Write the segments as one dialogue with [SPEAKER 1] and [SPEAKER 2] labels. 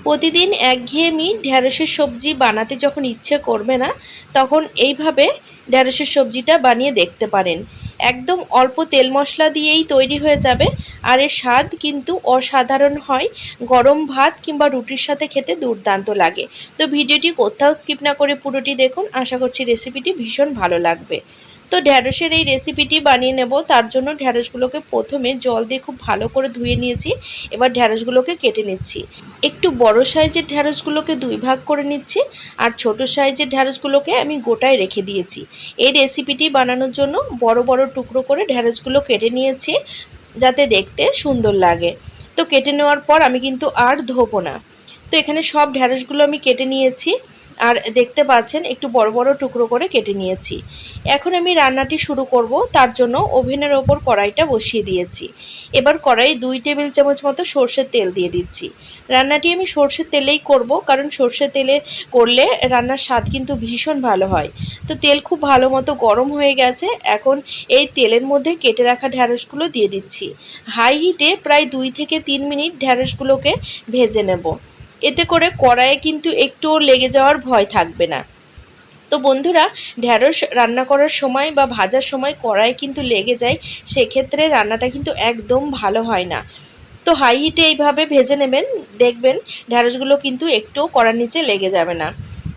[SPEAKER 1] প্রতিদিন একঘেয়েমি ঢ্যাঁড়সের সবজি বানাতে যখন ইচ্ছে করবে না, তখন এইভাবে ঢ্যাঁড়সের সবজিটা বানিয়ে দেখতে পারেন। একদম অল্প তেল মশলা দিয়েই তৈরি হয়ে যাবে, আর এর স্বাদ কিন্তু অসাধারণ হয়। গরম ভাত কিংবা রুটির সাথে খেতে দুর্দান্ত লাগে। তো ভিডিওটি কোথাও স্কিপ না করে পুরোটি দেখুন, আশা করছি রেসিপিটি ভীষণ ভালো লাগবে। তো ঢ্যাঁড়সের এই রেসিপিটি বানিয়ে নেব, তার জন্য ঢ্যাঁড়সগুলোকে প্রথমে জল দিয়ে খুব ভালো করে ধুয়ে নিয়েছি। এবার ঢ্যাঁড়সগুলোকে কেটে নিচ্ছি। একটু বড় সাইজের ঢ্যাঁড়সগুলোকে দুই ভাগ করে নিচ্ছি, আর ছোট সাইজের ঢ্যাঁড়সগুলোকে আমি গোটায় রেখে দিয়েছি। এই রেসিপিটি বানানোর জন্য বড় বড় টুকরো করে ঢ্যাঁড়সগুলো কেটে নিয়েছি, যাতে দেখতে সুন্দর লাগে। তো কেটে নেওয়ার পর আমি কিন্তু আর ধোবো না। তো এখানে সব ঢ্যাঁড়সগুলো আমি কেটে নিয়েছি, আর দেখতে পাচ্ছেন একটু বড় বড় টুকরো করে কেটে নিয়েছি। এখন আমি রান্নাটি শুরু করব, তার জন্য ওভেনের ওপর কড়াইটা বসিয়ে দিয়েছি। এবার কড়াই 2 টেবিল চামচ মতো সর্ষের তেল দিয়ে দিচ্ছি। রান্নাটি আমি সর্ষের তেলেই করব, কারণ সর্ষের তেলে করলে রান্নার স্বাদ কিন্তু ভীষণ ভালো হয়। তো তেল খুব ভালো মতো গরম হয়ে গেছে। এখন এই তেলের মধ্যে কেটে রাখা ঢ্যাঁড়সগুলো দিয়ে দিচ্ছি। হাই হিটে প্রায় 2 থেকে 3 মিনিট ঢ্যাঁড়সগুলোকে ভেজে নেব। এতে করে কড়াইয়ে কিন্তু একটুও লেগে যাওয়ার ভয় থাকবে না। তো বন্ধুরা, ঢ্যাঁড়স রান্না করার সময় বা ভাজার সময় কড়াই কিন্তু লেগে যায়, সেক্ষেত্রে রান্নাটা কিন্তু একদম ভালো হয় না। তো হাই হিটে এইভাবে ভেজে নেবেন, দেখবেন ঢ্যাঁড়সগুলো কিন্তু একটুও কড়ার নিচে লেগে যাবে না।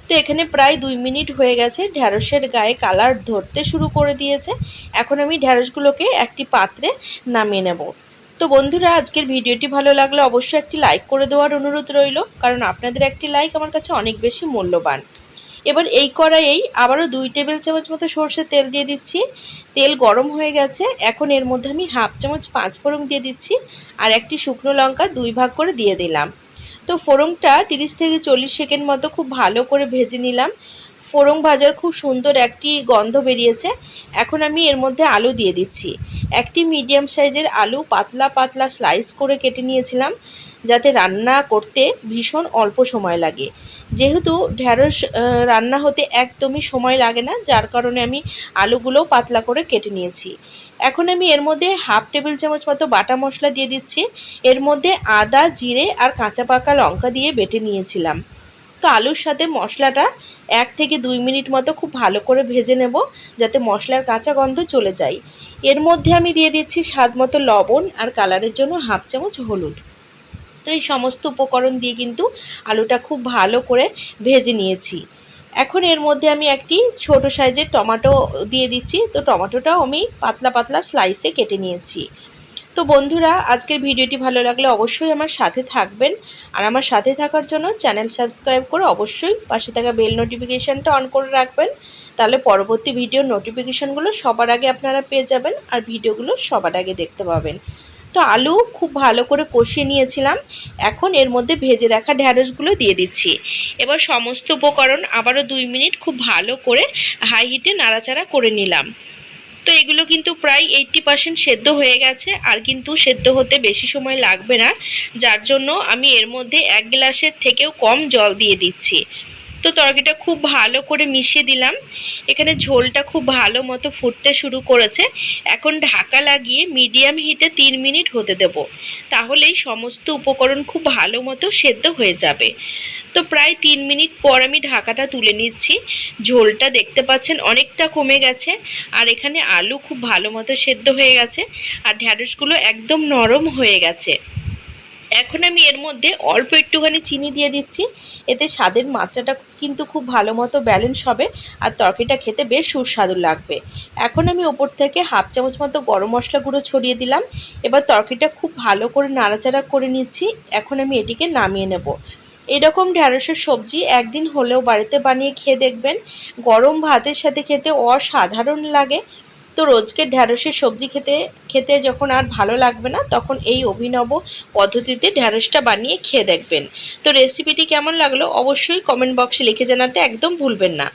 [SPEAKER 1] তো এখানে প্রায় 2 মিনিট হয়ে গেছে, ঢ্যাঁড়সের গায়ে কালার ধরতে শুরু করে দিয়েছে। এখন আমি ঢ্যাঁড়সগুলোকে একটি পাত্রে নামিয়ে নেব। তো বন্ধুরা, আজকের ভিডিওটি ভালো লাগলে অবশ্যই একটি লাইক করে দেওয়ার অনুরোধ রইল, কারণ আপনাদের একটি লাইক আমার কাছে অনেক বেশি মূল্যবান। এবার এই কড়াইয়েই আবারও 2 টেবিল চামচ মতো সরষের তেল দিয়ে দিচ্ছি। তেল গরম হয়ে গেছে। এখন এর মধ্যে আমি হাফ চামচ 5 ফোড়ন দিয়ে দিচ্ছি, আর একটি শুকনো লঙ্কা 2 ভাগ করে দিয়ে দিলাম। তো ফোড়নটা 30 থেকে 40 সেকেন্ড মতো খুব ভালো করে ভেজে নিলাম। ফোড়ন ভাজার খুব সুন্দর একটি গন্ধ বেরিয়েছে। এখন আমি এর মধ্যে আলু দিয়ে দিচ্ছি। একটি মিডিয়াম সাইজের আলু পাতলা পাতলা স্লাইস করে কেটে নিয়েছিলাম, যাতে রান্না করতে ভীষণ অল্প সময় লাগে। যেহেতু ঢ্যাঁড়স রান্না হতে একদমই সময় লাগে না, যার কারণে আমি আলুগুলো পাতলা করে কেটে নিয়েছি। এখন আমি এর মধ্যে হাফ টেবিল চামচ মতো বাটা মশলা দিয়ে দিচ্ছি। এর মধ্যে আদা, জিরে আর কাঁচা পাকা লঙ্কা দিয়ে বেটে নিয়েছিলাম। তো আলুর সাথে মশলাটা 1 থেকে 2 মিনিট মতো খুব ভালো করে ভেজে নেব, যাতে মশলার কাঁচা গন্ধ চলে যায়। এর মধ্যে আমি দিয়ে দিচ্ছি স্বাদ মতো লবণ, আর কালারের জন্য হাফ চামচ হলুদ। তো এই সমস্ত উপকরণ দিয়ে কিন্তু আলুটা খুব ভালো করে ভেজে নিয়েছি। এখন এর মধ্যে আমি একটি ছোট সাইজের টমেটো দিয়ে দিচ্ছি। তো টমেটোটাও আমি পাতলা পাতলা স্লাইসে কেটে নিয়েছি। তো বন্ধুরা, আজকের ভিডিওটি ভালো লাগলে অবশ্যই আমার সাথে থাকবেন, আর আমার সাথে থাকার জন্য চ্যানেল সাবস্ক্রাইব করে অবশ্যই পাশে থাকা বেল নোটিফিকেশানটা অন করে রাখবেন। তাহলে পরবর্তী ভিডিওর নোটিফিকেশানগুলো সবার আগে আপনারা পেয়ে যাবেন, আর ভিডিওগুলো সবার আগে দেখতে পাবেন। তো আলু খুব ভালো করে কষিয়ে নিয়েছিলাম। এখন এর মধ্যে ভেজে রাখা ঢ্যাঁড়সগুলো দিয়ে দিচ্ছি। এবার সমস্ত উপকরণ আবারও 2 মিনিট খুব ভালো করে হাই হিটে নাড়াচাড়া করে নিলাম। তো এগুলো কিন্তু প্রায় 80% সেদ্ধ হয়ে গেছে, আর কিন্তু সেদ্ধ হতে বেশি সময় লাগবে না, যার জন্য আমি এর মধ্যে 1 গ্লাসের থেকেও কম জল দিয়ে দিচ্ছি। তো তরকারিটা খুব ভালো করে মিশিয়ে দিলাম। এখানে ঝোলটা খুব ভালো মতো ফুটতে শুরু করেছে। এখন ঢাকা লাগিয়ে মিডিয়াম হিটে 3 মিনিট হতে দেব, তাহলেই সমস্ত উপকরণ খুব ভালো মতো সেদ্ধ হয়ে যাবে। তো প্রায় 3 মিনিট পর আমি ঢাকাটা তুলে নিচ্ছি। ঝোলটা দেখতে পাচ্ছেন অনেকটা কমে গেছে, আর এখানে আলু খুব ভালো মতো সেদ্ধ হয়ে গেছে, আর ঢ্যাঁড়সগুলো একদম নরম হয়ে গেছে। এখন আমি এর মধ্যে অল্প একটুখানি চিনি দিয়ে দিচ্ছি। এতে স্বাদের মাত্রাটা কিন্তু খুব ভালো মতো ব্যালেন্স হবে, আর তরকারিটা খেতে বেশ সুস্বাদু লাগবে। এখন আমি ওপর থেকে হাফ চামচ মতো গরম মশলা গুঁড়ো ছড়িয়ে দিলাম। এবার তরকারিটা খুব ভালো করে নাড়াচাড়া করে নিচ্ছি। এখন আমি এটিকে নামিয়ে নেব। এরকম ঢ্যাঁড়সের সবজি একদিন হলেও বাড়িতে বানিয়ে খেয়ে দেখবেন, গরম ভাতের সাথে খেতে অসাধারণ লাগে। তো রোজকে ঢ্যাঁড়সের সবজি খেতে খেতে যখন আর ভালো লাগবে না, তখন এই অভিনব পদ্ধতিতে ঢ্যাঁড়সটা বানিয়ে খেয়ে দেখবেন। তো রেসিপিটি কেমন লাগলো অবশ্যই কমেন্ট বক্সে লিখে জানাতে একদম ভুলবেন না।